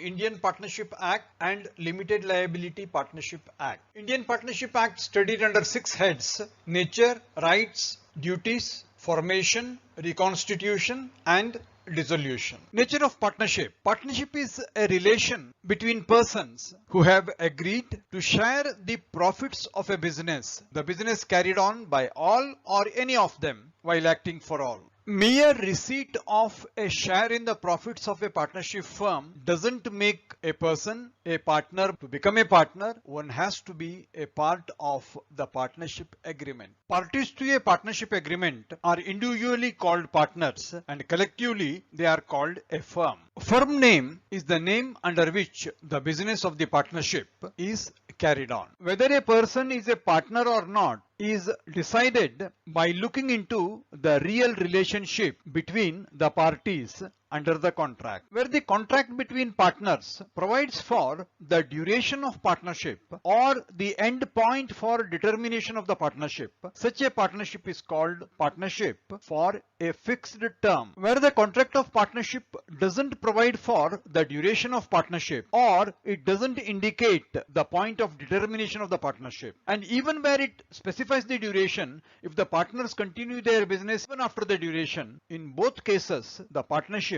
Indian Partnership Act and Limited Liability Partnership Act. Indian Partnership Act studied under 6 heads: nature, rights, duties, formation, reconstitution and dissolution. Nature of partnership. Partnership is a relation between persons who have agreed to share the profits of a business, the business carried on by all or any of them while acting for all. Mere receipt of a share in the profits of a partnership firm doesn't make a person a partner. To become a partner, one has to be a part of the partnership agreement. Parties to a partnership agreement are individually called partners and collectively they are called a firm. Firm name is the name under which the business of the partnership is carried on. Whether a person is a partner or not is decided by looking into the real relationship between the parties under the contract. Where the contract between partners provides for the duration of partnership or the end point for determination of the partnership, such a partnership is called partnership for a fixed term. Where the contract of partnership doesn't provide for the duration of partnership or it doesn't indicate the point of determination of the partnership, and even where it specifies the duration, if the partners continue their business even after the duration, in both cases the partnership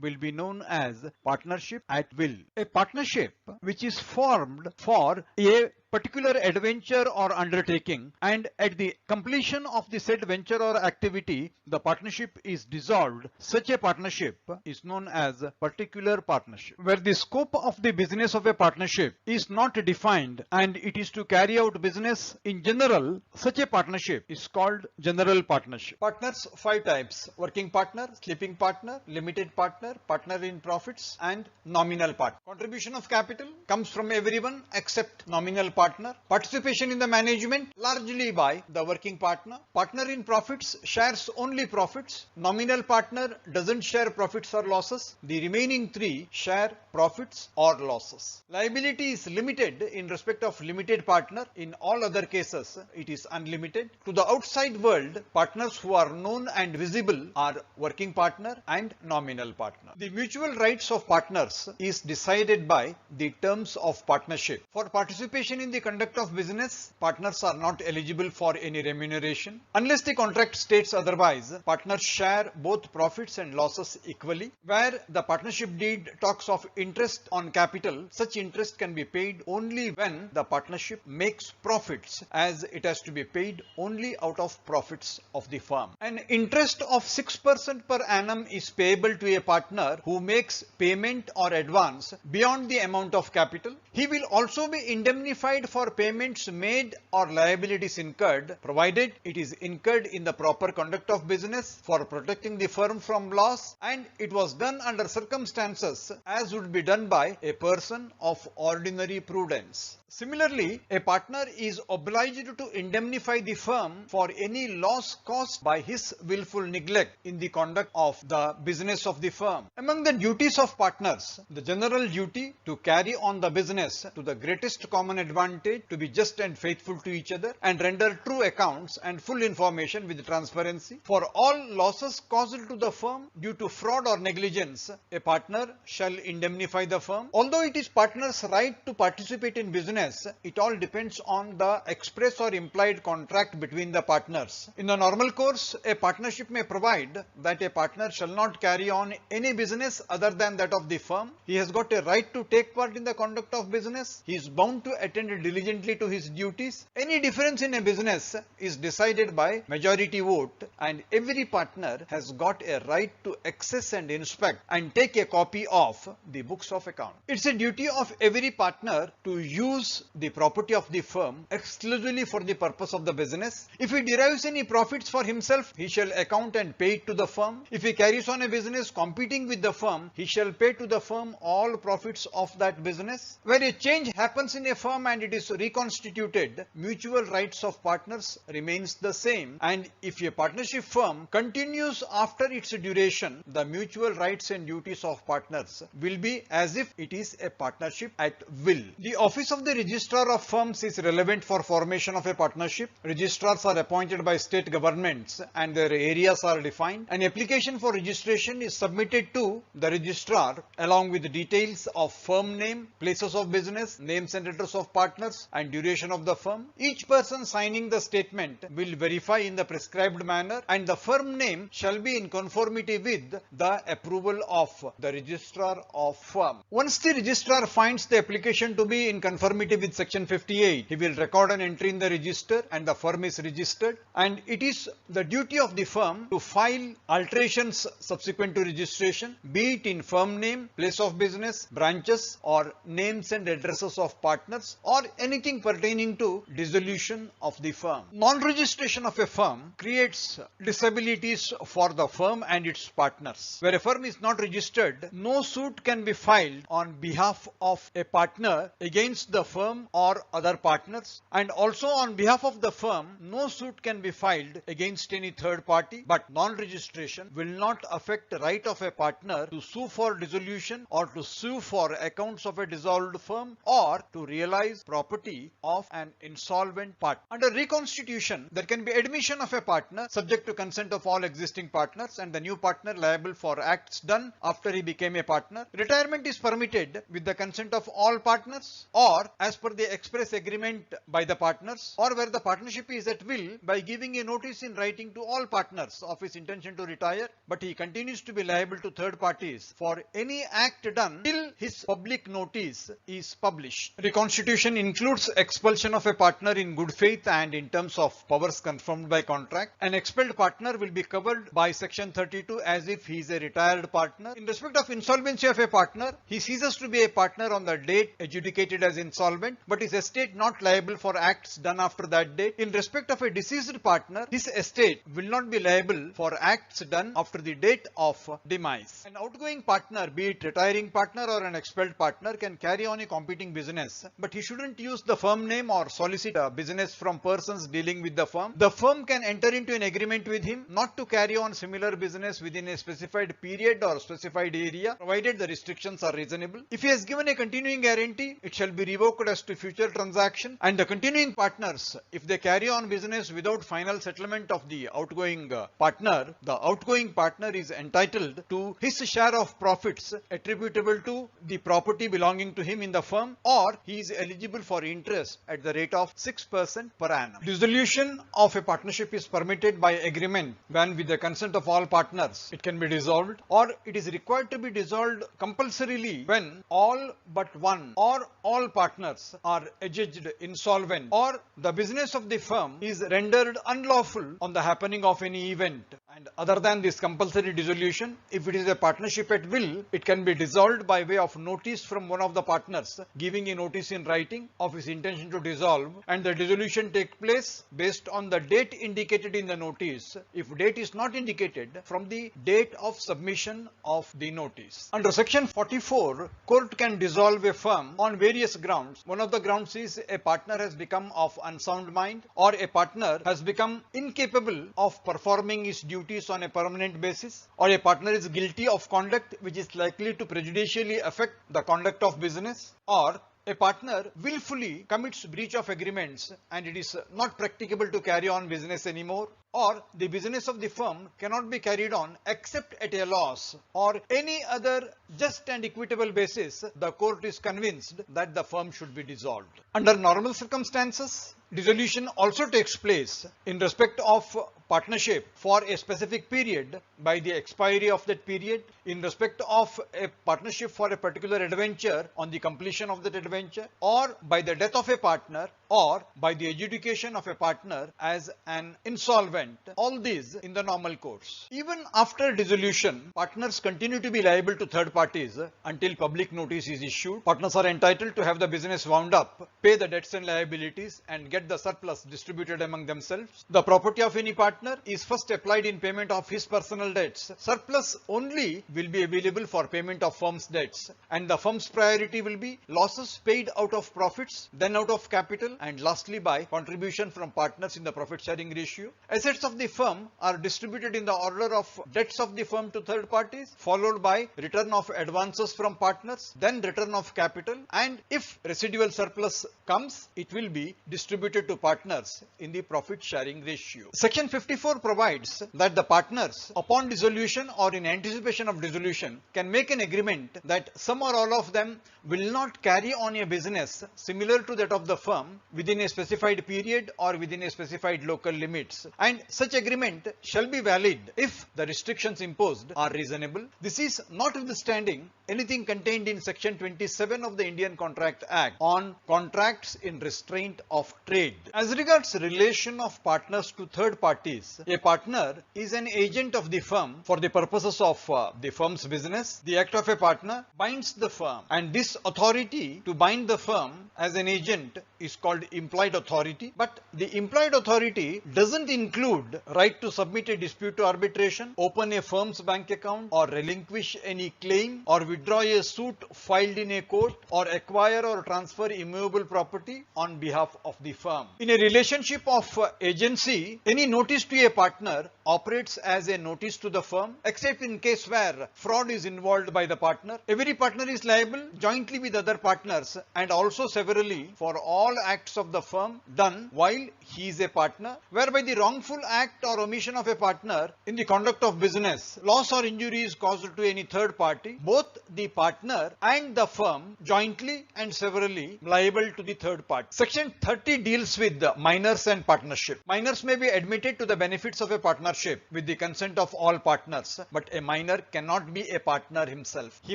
will be known as partnership at will. A partnership which is formed for a particular adventure or undertaking, and at the completion of the said venture or activity the partnership is dissolved, such a partnership is known as particular partnership. Where the scope of the business of a partnership is not defined and it is to carry out business in general, such a partnership is called general partnership. Partners, 5 types: working partner, sleeping partner, limited partner, partner in profits and nominal partner. Contribution of capital comes from everyone except nominal partner. Participation in the management largely by the working partner. Partner in profits shares only profits. Nominal partner doesn't share profits or losses. The remaining 3 share profits or losses. Liability is limited in respect of limited partner. In all other cases it is unlimited. To the outside world, partners who are known and visible are working partner and nominal partner. The mutual rights of partners is decided by the terms of partnership. For participation in the conduct of business, partners are not eligible for any remuneration. Unless the contract states otherwise, partners share both profits and losses equally. Where the partnership deed talks of interest on capital, such interest can be paid only when the partnership makes profits, as it has to be paid only out of profits of the firm. An interest of 6% per annum is payable to a partner who makes payment or advance beyond the amount of capital. He will also be indemnified for payments made or liabilities incurred, provided it is incurred in the proper conduct of business for protecting the firm from loss, and it was done under circumstances as would be done by a person of ordinary prudence. Similarly, a partner is obliged to indemnify the firm for any loss caused by his willful neglect in the conduct of the business of the firm. Among the duties of partners, the general duty to carry on the business to the greatest common advantage, to be just and faithful to each other, and render true accounts and full information with transparency. For all losses caused to the firm due to fraud or negligence, a partner shall indemnify the firm. Although it is partner's right to participate in business, it all depends on the express or implied contract between the partners. In the normal course, a partnership may provide that a partner shall not carry on any business other than that of the firm. He has got a right to take part in the conduct of business. He is bound to attend diligently to his duties. Any difference in a business is decided by majority vote, and every partner has got a right to access and inspect and take a copy of the books of account. It's a duty of every partner to use the property of the firm exclusively for the purpose of the business. If he derives any profits for himself, he shall account and pay it to the firm. If he carries on a business competing with the firm, he shall pay to the firm all profits of that business. Where a change happens in a firm and it is reconstituted, mutual rights of partners remains the same, and if a partnership firm continues after its duration, the mutual rights and duties of partners will be as if it is a partnership at will. The office of the registrar of firms is relevant for formation of a partnership. Registrars are appointed by state governments and their areas are defined. An application for registration is submitted submitted to the registrar along with details of firm name, places of business, names and address of partners and duration of the firm. Each person signing the statement will verify in the prescribed manner and the firm name shall be in conformity with the approval of the registrar of firm. Once the registrar finds the application to be in conformity with section 58, he will record an entry in the register and the firm is registered, and it is the duty of the firm to file alterations subsequent to registration, be it in firm name, place of business, branches or names and addresses of partners or anything pertaining to dissolution of the firm. Non-registration of a firm creates disabilities for the firm and its partners. Where a firm is not registered, no suit can be filed on behalf of a partner against the firm or other partners, and also on behalf of the firm, no suit can be filed against any third party. But non-registration will not affect the right of a partner to sue for dissolution or to sue for accounts of a dissolved firm or to realize property of an insolvent partner. Under Reconstitution, there can be admission of a partner subject to consent of all existing partners and the new partner liable for acts done after he became a partner. Retirement is permitted with the consent of all partners or as per the express agreement by the partners, or where the partnership is at will by giving a notice in writing to all partners of his intention to retire, but he continues to be liable to third parties for any act done till his public notice is published. Reconstitution includes expulsion of a partner in good faith and in terms of powers confirmed by contract. An expelled partner will be covered by section 32 as if he is a retired partner. In respect of insolvency of a partner, he ceases to be a partner on the date adjudicated as insolvent, but his estate not liable for acts done after that date. In respect of a deceased partner, his estate will not be liable for acts done after the date of demise. An outgoing partner, be it retiring partner or an expelled partner, can carry on a competing business, but he shouldn't use the firm name or solicit business from persons dealing with the firm. The firm can enter into an agreement with him not to carry on similar business within a specified period or specified area, provided the restrictions are reasonable. If he has given a continuing guarantee, it shall be revoked as to future transaction, and the continuing partners, if they carry on business without final settlement of the outgoing partner, the outgoing partner is entitled to his share of profits attributable to the property belonging to him in the firm, or he is eligible for interest at the rate of 6% per annum. Dissolution of a partnership is permitted by agreement when with the consent of all partners it can be dissolved, or it is required to be dissolved compulsorily when all but one or all partners are adjudged insolvent or the business of the firm is rendered unlawful on the happening of any event. And other than this compulsory dissolution, if it is a partnership at will, it can be dissolved by way of notice from one of the partners giving a notice in writing of his intention to dissolve, and the dissolution take place based on the date indicated in the notice, if date is not indicated, from the date of submission of the notice. Under section 44, court can dissolve a firm on various grounds. One of the grounds is a partner has become of unsound mind, or a partner has become incapable of performing his duties on a permanent basis, or a partner is guilty of conduct which is likely to prejudicially affect the conduct of business, or a partner willfully commits breach of agreements and it is not practicable to carry on business anymore, or the business of the firm cannot be carried on except at a loss or any other just and equitable basis, the court is convinced that the firm should be dissolved. Under normal circumstances, dissolution also takes place in respect of partnership for a specific period by the expiry of that period, in respect of a partnership for a particular adventure on the completion of that adventure, or by the death of a partner, or by the adjudication of a partner as an insolvent. All these in the normal course. Even after dissolution, partners continue to be liable to third parties until public notice is issued. Partners are entitled to have the business wound up, pay the debts and liabilities, and get the surplus distributed among themselves. The property of any partner is first applied in payment of his personal debts. Surplus only will be available for payment of firm's debts, and the firm's priority will be losses paid out of profits, then out of capital, and lastly by contribution from partners in the profit sharing ratio. Assets of the firm are distributed in the order of debts of the firm to third parties, followed by return of advances from partners, then return of capital, and if residual surplus comes, it will be distributed distributed to partners in the profit sharing ratio. Section 54 provides that the partners, upon dissolution or in anticipation of dissolution, can make an agreement that some or all of them will not carry on a business similar to that of the firm within a specified period or within a specified local limits, and such agreement shall be valid if the restrictions imposed are reasonable. This is notwithstanding anything contained in Section 27 of the Indian Contract Act on contracts in restraint of trade. As regards relation of partners to third parties, a partner is an agent of the firm for the purposes of the firm's business. The act of a partner binds the firm, and this authority to bind the firm as an agent is called implied authority. But the implied authority doesn't include right to submit a dispute to arbitration, open a firm's bank account, or relinquish any claim, or withdraw a suit filed in a court, or acquire or transfer immovable property on behalf of the firm. In a relationship of agency, any notice to a partner operates as a notice to the firm, except in case where fraud is involved by the partner. Every partner is liable jointly with other partners and also severally for all acts of the firm done while he is a partner, whereby the wrongful act or omission of a partner in the conduct of business, loss or injury is caused to any third party, both the partner and the firm jointly and severally liable to the third party. Section 30 deals with minors and partnership. Minors may be admitted to the benefits of a partnership with the consent of all partners, but a minor cannot be a partner himself. He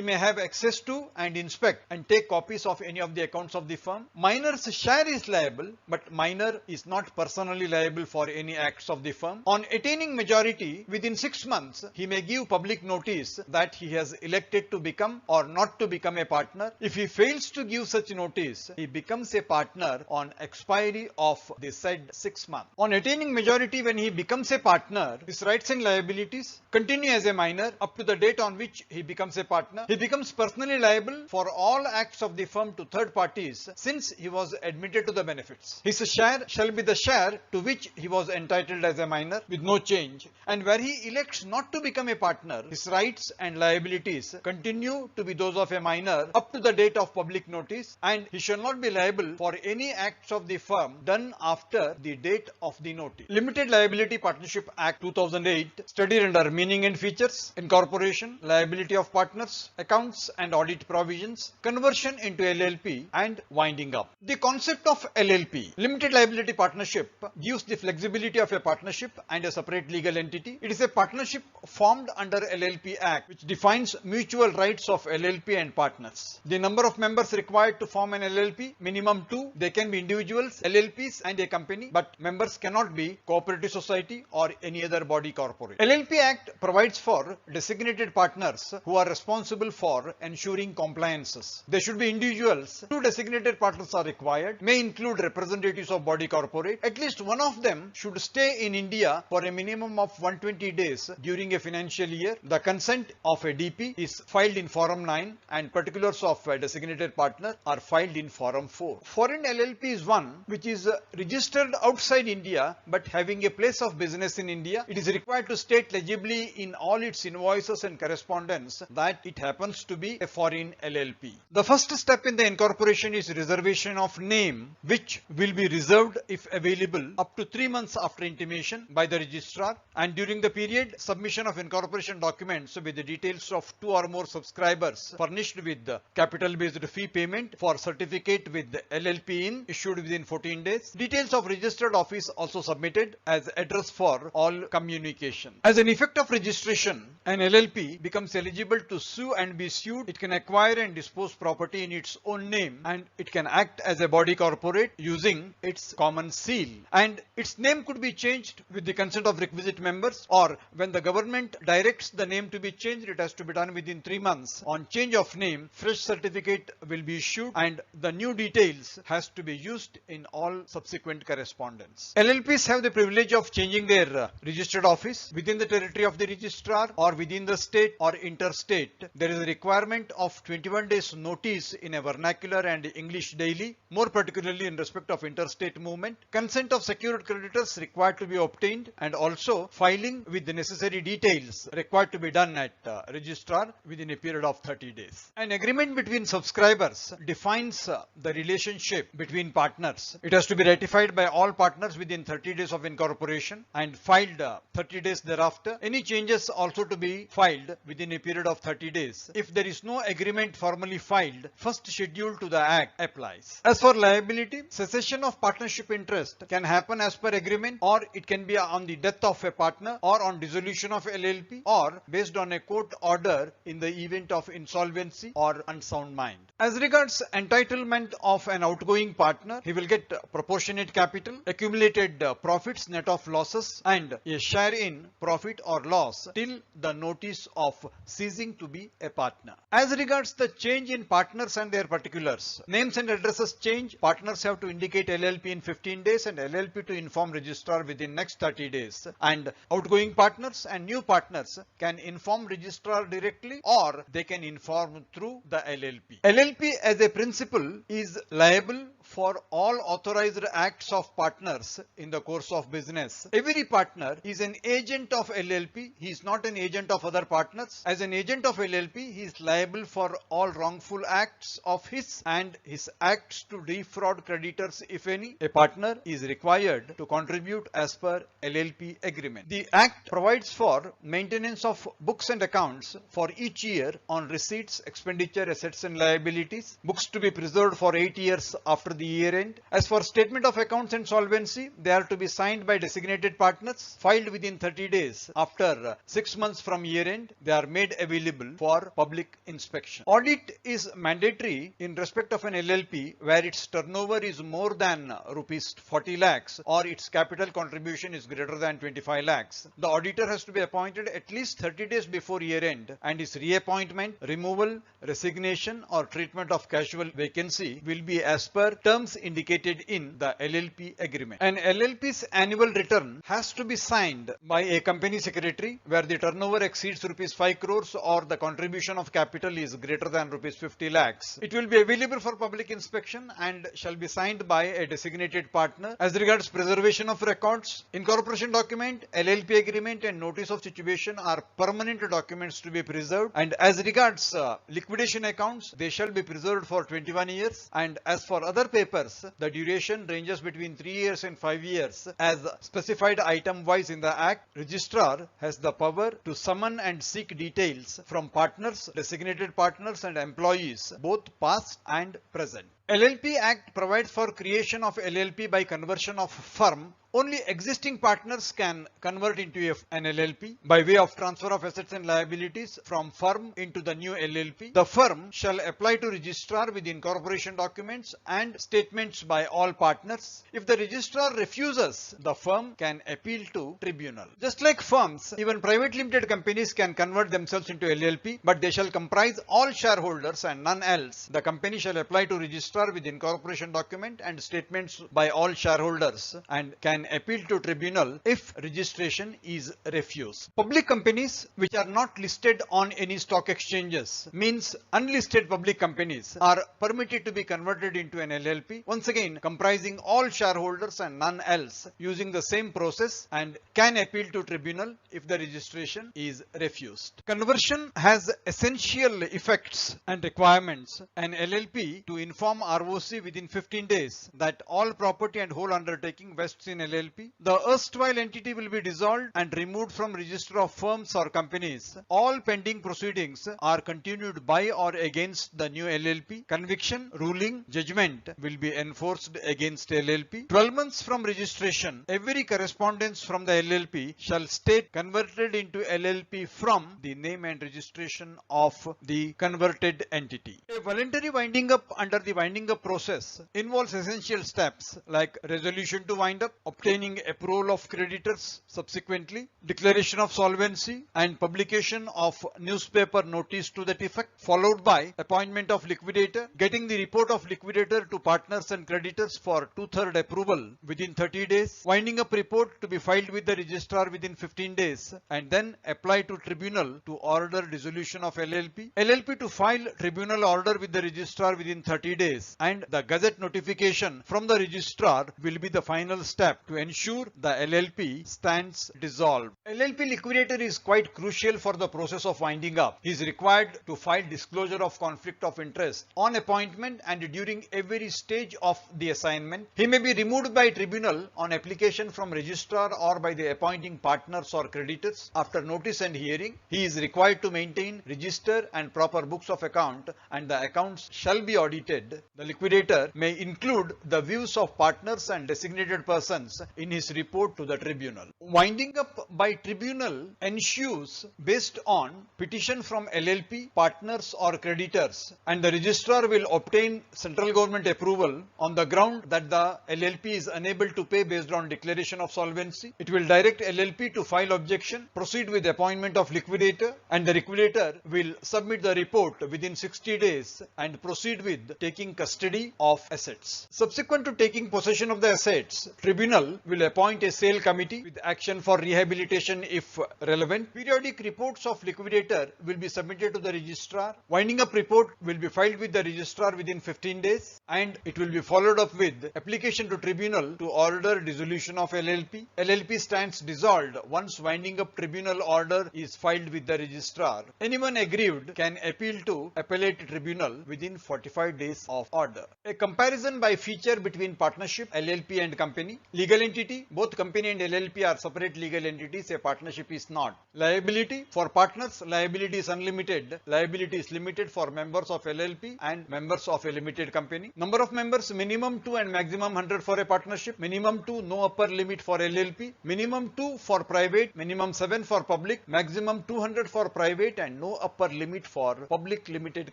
may have access to and inspect and take copies of any of the accounts of the firm. Minor's share is liable, but minor is not personally liable for any acts of the firm. On attaining majority within 6 months, he may give public notice that he has elected to become or not to become a partner. If he fails to give such notice, he becomes a partner on expiry of the said 6 months. On attaining majority when he becomes a partner, his rights and liabilities continue as a minor up to the date on which he becomes a partner. He becomes personally liable for all acts of the firm to third parties since he was admitted to the benefits. His share shall be the share to which he was entitled as a minor with no change, and where he elects not to become a partner, his rights and liabilities continue to be those of a minor up to the date of public notice, and he shall not be liable for any acts of the firm done after the date of the notice. Limited Liability Partnership Act 2008, studied under Meaning and Features, Incorporation, Liability of Partners, Accounts and Audit Provisions, Conversion into LLP, and Winding Up. The concept of LLP, Limited Liability Partnership, gives the flexibility of a partnership and a separate legal entity. It is a partnership formed under LLP Act, which defines mutual rights of LLP and partners. The number of members required to form an LLP, minimum 2. They can be individuals, LLPs and a company, but members cannot be cooperative society or any other body corporate. LLP Act provides for designated partners who are responsible for ensuring compliances. They should be individuals. 2 designated partners are required, may include representatives of body corporate. At least one of them should stay in India for a minimum of 120 days during a financial year. The consent of a DP is filed in Form 9 and particulars of a designated partner are filed in Form 4. Foreign LLP is one which is registered outside India but having a place of business in India. It is required to state legibly in all its invoices and correspondence that it happens to be a foreign LLP. The first step in the incorporation is reservation of name, which will be reserved if available up to 3 months after intimation by the registrar, and during the period submission of incorporation documents with the details of 2 or more subscribers furnished with the capital based fee payment for certificate with the LLP in issued within 14 days. Details of registered office also submitted as address for all communication. As an effect of registration, an LLP becomes eligible to sue and be sued. It can acquire and dispose property in its own name, and it can act as a body corporate using its common seal, and its name could be changed with the consent of requisite members, or when the government directs the name to be changed, it has to be done within 3 months. On change of name, fresh certificate will be issued and the new details has to be used in all subsequent correspondence. LLPs have the privilege of changing their registered office within the territory of the registrar or within the state or interstate. There is a requirement of 21 days notice in a vernacular and English daily, more particularly in respect of interstate movement. Consent of secured creditors required to be obtained, and also filing with the necessary details required to be done at registrar within a period of 30 days. An agreement between subscribers defines the relationship between partners It has to be ratified by all partners within 30 days of incorporation and filed 30 days thereafter. Any changes also to be filed within a period of 30 days. If there is no agreement formally filed, first schedule to the Act applies. As for liability, cessation of partnership interest can happen as per agreement, or it can be on the death of a partner, or on dissolution of LLP, or based on a court order in the event of insolvency or unsound mind. As regards entitlement of an outgoing partner, he will get proportionate capital, accumulated profits net of losses, and a share in profit or loss till the notice of ceasing to be a partner. As regards the change in partners and their particulars, names and addresses change. Partners have to indicate LLP in 15 days and LLP to inform registrar within next 30 days. And outgoing partners and new partners can inform registrar directly, or they can inform through the LLP. LLP as a principle is liable for all authorized acts of partners in the course of business. Every partner is an agent of LLP. He is not an agent of other partners. As an agent of LLP, he is liable for all wrongful acts of his and his acts to defraud creditors if any. A partner is required to contribute as per LLP agreement. The Act provides for maintenance of books and accounts for each year on receipts, expenditure, assets and liabilities. Books to be preserved for 8 years after the year end. As for statement of accounts and solvency, they are to be signed by designated partners, filed within 30 days. After 6 months from year end, they are made available for public inspection. Audit is mandatory in respect of an LLP where its turnover is more than rupees 40 lakhs or its capital contribution is greater than 25 lakhs. The auditor has to be appointed at least 30 days before year end, and his reappointment, removal, resignation or treatment of casual vacancy will be as per terms indicated in the LLP agreement. An LLP's annual return has to be signed by a company secretary where the turnover exceeds rupees 5 crores or the contribution of capital is greater than rupees 50 lakhs. It will be available for public inspection and shall be signed by a designated partner. As regards preservation of records, incorporation document, LLP agreement and notice of situation are permanent documents to be preserved, and as regards liquidation accounts, they shall be preserved for 21 years, and as for other papers, the duration ranges between 3 years and 5 years as specified item wise in the Act. Registrar has the power to summon and seek details from partners, designated partners and employees, both past and present. LLP Act provides for creation of LLP by conversion of firm. Only existing partners can convert into an LLP by way of transfer of assets and liabilities from firm into the new LLP. The firm shall apply to registrar with incorporation documents and statements by all partners. If the registrar refuses, the firm can appeal to tribunal. Just like firms, even private limited companies can convert themselves into LLP, but they shall comprise all shareholders and none else. The company shall apply to registrar with incorporation document and statements by all shareholders and can appeal to tribunal if registration is refused. Public companies which are not listed on any stock exchanges, means unlisted public companies, are permitted to be converted into an LLP, once again comprising all shareholders and none else, using the same process, and can appeal to tribunal if the registration is refused. Conversion has essential effects and requirements. An LLP to inform ROC within 15 days that all property and whole undertaking vests in LLP. The erstwhile entity will be dissolved and removed from register of firms or companies. All pending proceedings are continued by or against the new LLP. Conviction, ruling, judgment will be enforced against LLP. 12 months from registration, every correspondence from the LLP shall state converted into LLP from the name and registration of the converted entity. A voluntary winding up under the winding up process involves essential steps like resolution to wind up, obtaining approval of creditors subsequently, declaration of solvency and publication of newspaper notice to that effect, followed by appointment of liquidator, getting the report of liquidator to partners and creditors for 2/3 approval within 30 days, winding up report to be filed with the registrar within 15 days, and then apply to tribunal to order dissolution of LLP. LLP to file tribunal order with the registrar within 30 days. days, and the Gazette notification from the registrar will be the final step to ensure the LLP stands dissolved. LLP liquidator is quite crucial for the process of winding up. He is required to file disclosure of conflict of interest on appointment and during every stage of the assignment. He may be removed by tribunal on application from registrar or by the appointing partners or creditors. After notice and hearing, he is required to maintain register and proper books of account, and the accounts shall be audited. The liquidator may include the views of partners and designated persons in his report to the tribunal. Winding up by tribunal ensues based on petition from LLP, partners or creditors, and the registrar will obtain central government approval on the ground that the LLP is unable to pay based on declaration of solvency. It will direct LLP to file objection, proceed with appointment of liquidator, and the liquidator will submit the report within 60 days and proceed with taking custody of assets. Subsequent to taking possession of the assets, tribunal will appoint a sale committee with action for rehabilitation if relevant. Periodic reports of liquidator will be submitted to the registrar. Winding up report will be filed with the registrar within 15 days, and it will be followed up with application to tribunal to order dissolution of LLP. LLP stands dissolved once winding up tribunal order is filed with the registrar. Anyone aggrieved can appeal to appellate tribunal within 45 days of order. A comparison by feature between partnership, LLP and company. Legal entity, both company and LLP are separate legal entities, a partnership is not. Liability, for partners, liability is unlimited. Liability is limited for members of LLP and members of a limited company. Number of members, minimum 2 and maximum 100 for a partnership. Minimum 2, no upper limit for LLP. Minimum 2 for private, minimum 7 for public, maximum 200 for private and no upper limit for public limited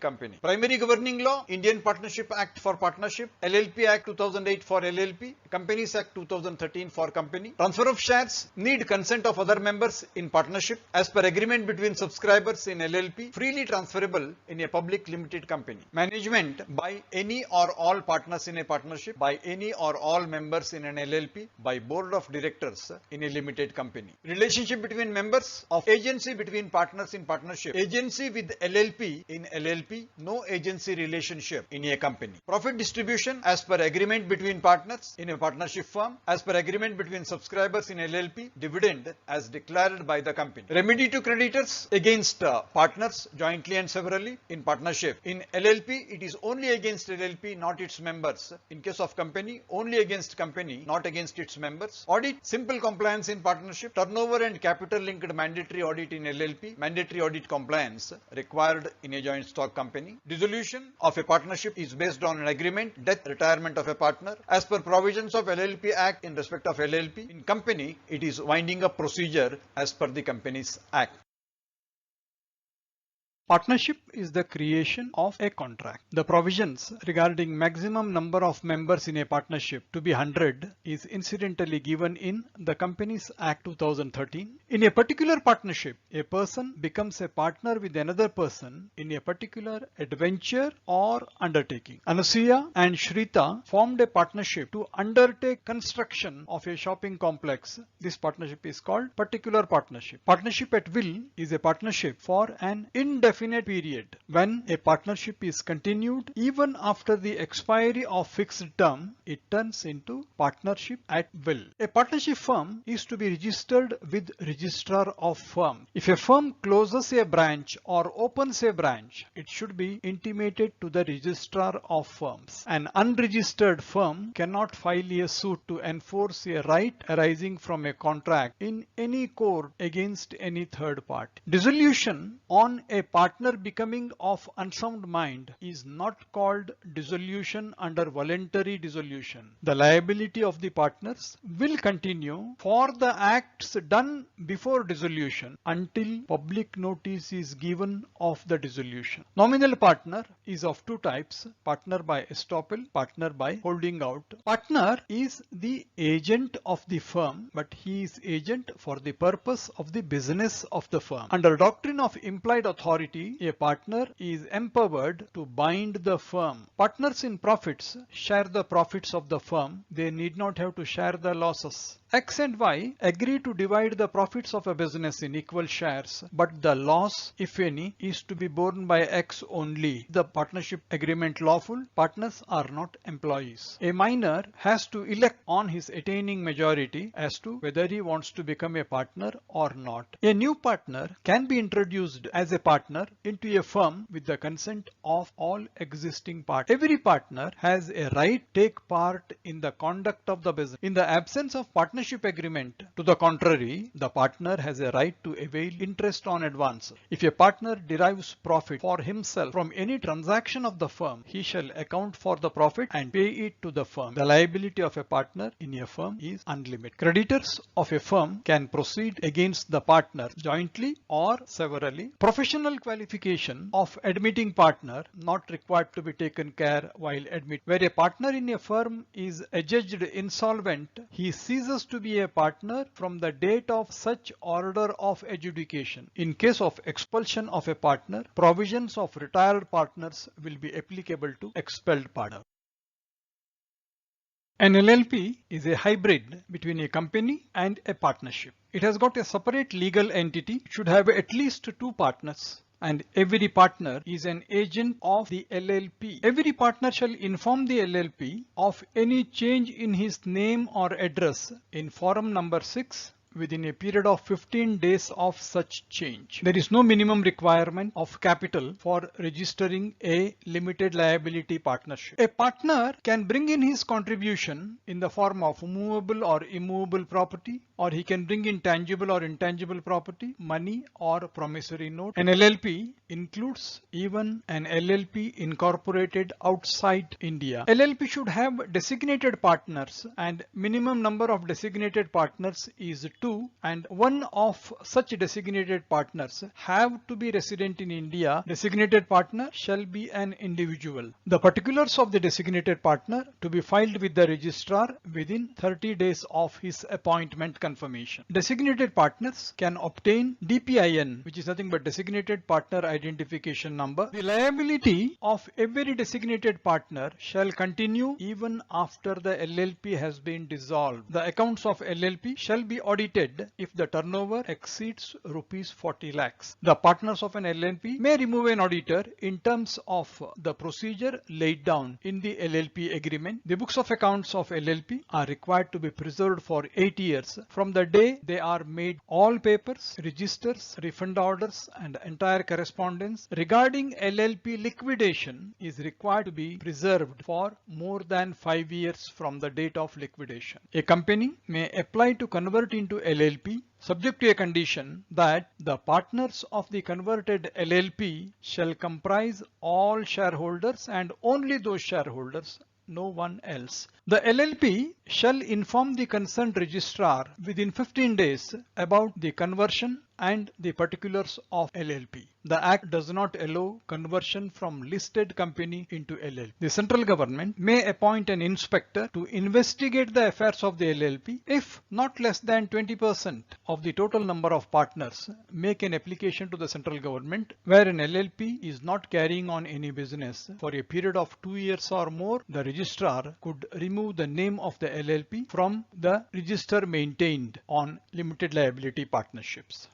company. Primary governing law, Indian Partnership Act for partnership, LLP Act 2008 for LLP, Companies Act 2013 for company. Transfer of shares, need consent of other members in partnership as per agreement between subscribers in LLP, freely transferable in a public limited company. Management by any or all partners in a partnership, by any or all members in an LLP, by board of directors in a limited company. Relationship between members of agency between partners in partnership, agency with LLP in LLP, no agency relationship in a company. Profit distribution as per agreement between partners in a partnership firm, as per agreement between subscribers in LLP, dividend as declared by the company. Remedy to creditors against partners jointly and severally in partnership. In LLP, it is only against LLP, not its members. In case of company, only against company, not against its members. Audit, simple compliance in partnership. Turnover and capital linked mandatory audit in LLP. Mandatory audit compliance required in a joint stock company. Dissolution of a partnership is based on an agreement, death, retirement of a partner. As per provisions of LLP Act in respect of LLP, in company, it is winding up procedure as per the Companies Act. Partnership is the creation of a contract. The provisions regarding maximum number of members in a partnership to be 100 is incidentally given in the Companies Act 2013. In a particular partnership, a person becomes a partner with another person in a particular adventure or undertaking. Anusuya and Shrita formed a partnership to undertake construction of a shopping complex. This partnership is called particular partnership. Partnership at will is a partnership for an indefinite period. When a partnership is continued even after the expiry of fixed term, it turns into partnership at will. A partnership firm is to be registered with registrar of firm. If a firm closes a branch or opens a branch, it should be intimated to the registrar of firms. An unregistered firm cannot file a suit to enforce a right arising from a contract in any court against any third party. Dissolution on a partner becoming of unsound mind is not called dissolution under voluntary dissolution. The liability of the partners will continue for the acts done before dissolution until public notice is given of the dissolution. Nominal partner is of two types: partner by estoppel, partner by holding out. Partner is the agent of the firm, but he is agent for the purpose of the business of the firm. Under doctrine of implied authority, authority, a partner is empowered to bind the firm. Partners in profits share the profits of the firm. They need not have to share the losses. X and Y agree to divide the profits of a business in equal shares, but the loss, if any, is to be borne by X only. The partnership agreement lawful? Partners are not employees. A minor has to elect on his attaining majority as to whether he wants to become a partner or not. A new partner can be introduced as a partner into a firm with the consent of all existing partners. Every partner has a right to take part in the conduct of the business. In the absence of partnership agreement, to the contrary, the partner has a right to avail interest on advance. If a partner derives profit for himself from any transaction of the firm, he shall account for the profit and pay it to the firm. The liability of a partner in a firm is unlimited. Creditors of a firm can proceed against the partner jointly or severally. Professional qualification of admitting partner not required to be taken care while admit. Where a partner in a firm is adjudged insolvent, he ceases to be a partner from the date of such order of adjudication. In case of expulsion of a partner, provisions of retired partners will be applicable to expelled partner. An LLP is a hybrid between a company and a partnership. It has got a separate legal entity, should have at least 2 partners, and every partner is an agent of the LLP. Every partner shall inform the LLP of any change in his name or address in form number 6 within a period of 15 days of such change. There is no minimum requirement of capital for registering a limited liability partnership. A partner can bring in his contribution in the form of movable or immovable property, or he can bring in tangible or intangible property, money or promissory note. An LLP includes even an LLP incorporated outside India. LLP should have designated partners, and minimum number of designated partners is 2, and one of such designated partners have to be resident in India. Designated partner shall be an individual. The particulars of the designated partner to be filed with the registrar within 30 days of his appointment confirmation. Designated partners can obtain DPIN, which is nothing but designated partner identification number. The liability of every designated partner shall continue even after the LLP has been dissolved. The accounts of LLP shall be audited if the turnover exceeds rupees 40 lakhs. The partners of an LLP may remove an auditor in terms of the procedure laid down in the LLP agreement. The books of accounts of LLP are required to be preserved for 8 years from the day they are made. All papers, registers, refund orders, and entire correspondence regarding LLP liquidation is required to be preserved for more than 5 years from the date of liquidation. A company may apply to convert into LLP subject to a condition that the partners of the converted LLP shall comprise all shareholders and only those shareholders, no one else. The LLP shall inform the concerned registrar within 15 days about the conversion and the particulars of LLP. The Act does not allow conversion from listed company into LLP. The central government may appoint an inspector to investigate the affairs of the LLP if not less than 20% of the total number of partners make an application to the central government. Where an LLP is not carrying on any business for a period of 2 years or more, the registrar could remove the name of the LLP from the register maintained on limited liability partnerships.